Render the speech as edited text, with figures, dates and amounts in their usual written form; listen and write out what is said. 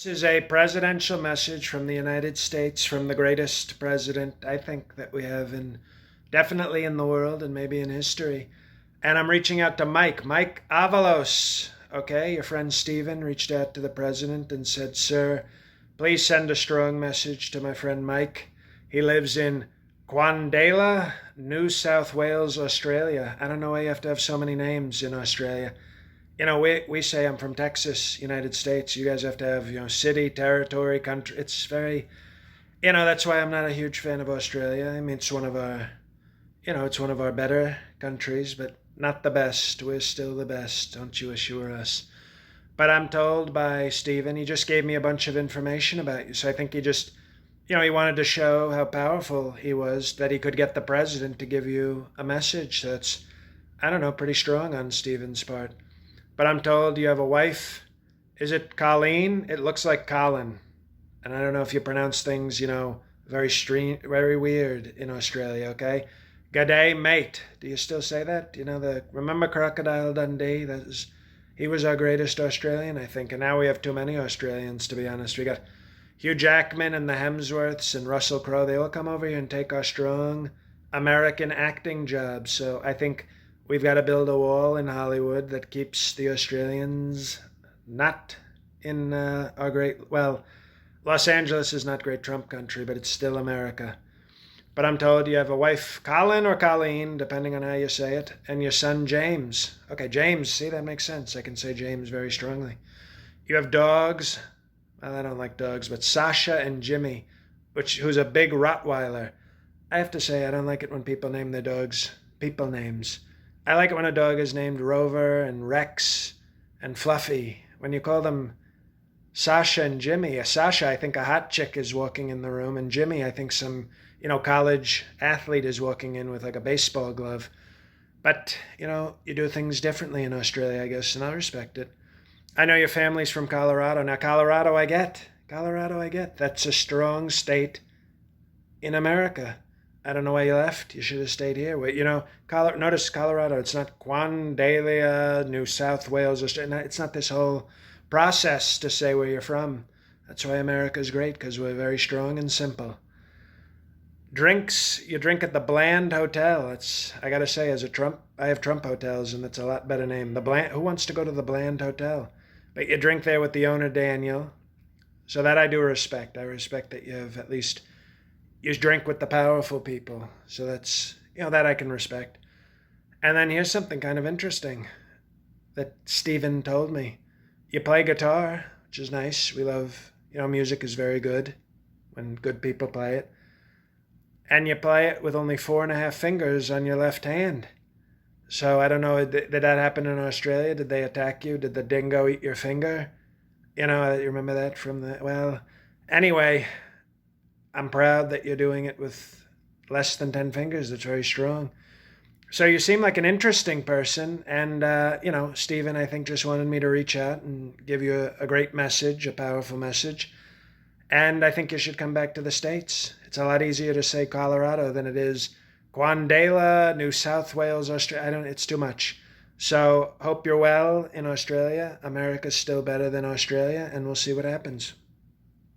This is a presidential message from the United States, from the greatest president I think that we have definitely in the world and maybe in history. And I'm reaching out to Mike Avalos. Okay, your friend Stephen reached out to the president and said, "Sir, please send a strong message to my friend Mike. He lives in Quandala, New South Wales, Australia." I don't know why you have to have so many names in Australia. We say I'm from Texas, United States. You guys have to have, city, territory, country. It's very, that's why I'm not a huge fan of Australia. I mean, it's one of our better countries, but not the best. We're still the best. Don't you wish you were us? But I'm told by Stephen, he just gave me a bunch of information about you. So I think he just, he wanted to show how powerful he was, that he could get the president to give you a message. That's, I don't know, pretty strong on Stephen's part. But I'm told you have a wife. Is it Colleen? It looks like Colin. And I don't know if you pronounce things, very weird in Australia, okay? G'day, mate. Do you still say that? Remember Crocodile Dundee? He was our greatest Australian, I think. And now we have too many Australians, to be honest. We got Hugh Jackman and the Hemsworths and Russell Crowe. They all come over here and take our strong American acting jobs. So I think we've got to build a wall in Hollywood that keeps the Australians not in our great, well, Los Angeles is not great Trump country, but it's still America. But I'm told you have a wife, Colin or Colleen, depending on how you say it, and your son, James. Okay, James, see, that makes sense. I can say James very strongly. You have dogs. Well, I don't like dogs, but Sasha and Jimmy, who's a big Rottweiler. I have to say, I don't like it when people name their dogs people names. I like it when a dog is named Rover and Rex and Fluffy. When you call them Sasha and Jimmy, Sasha, I think a hot chick is walking in the room, and Jimmy, I think some, college athlete is walking in with like a baseball glove. But, you do things differently in Australia, I guess, and I respect it. I know your family's from Colorado. Now, Colorado, I get. That's a strong state in America. I don't know why you left. You should have stayed here. Notice Colorado. It's not Quandalia, New South Wales. It's not this whole process to say where you're from. That's why America's great, because we're very strong and simple. Drinks, you drink at the Bland Hotel. I got to say, I have Trump hotels, and it's a lot better name. The Bland. Who wants to go to the Bland Hotel? But you drink there with the owner, Daniel. So that I do respect. I respect that you have at least... You drink with the powerful people. So that's, that I can respect. And then here's something kind of interesting that Stephen told me. You play guitar, which is nice. We love, music is very good when good people play it. And you play it with only 4.5 fingers on your left hand. So I don't know, did that happen in Australia? Did they attack you? Did the dingo eat your finger? You remember that from anyway... I'm proud that you're doing it with less than 10 fingers. That's very strong. So you seem like an interesting person. And, Stephen, I think, just wanted me to reach out and give you a great message, a powerful message. And I think you should come back to the States. It's a lot easier to say Colorado than it is Quandala, New South Wales, Australia. It's too much. So hope you're well in Australia. America's still better than Australia, and we'll see what happens.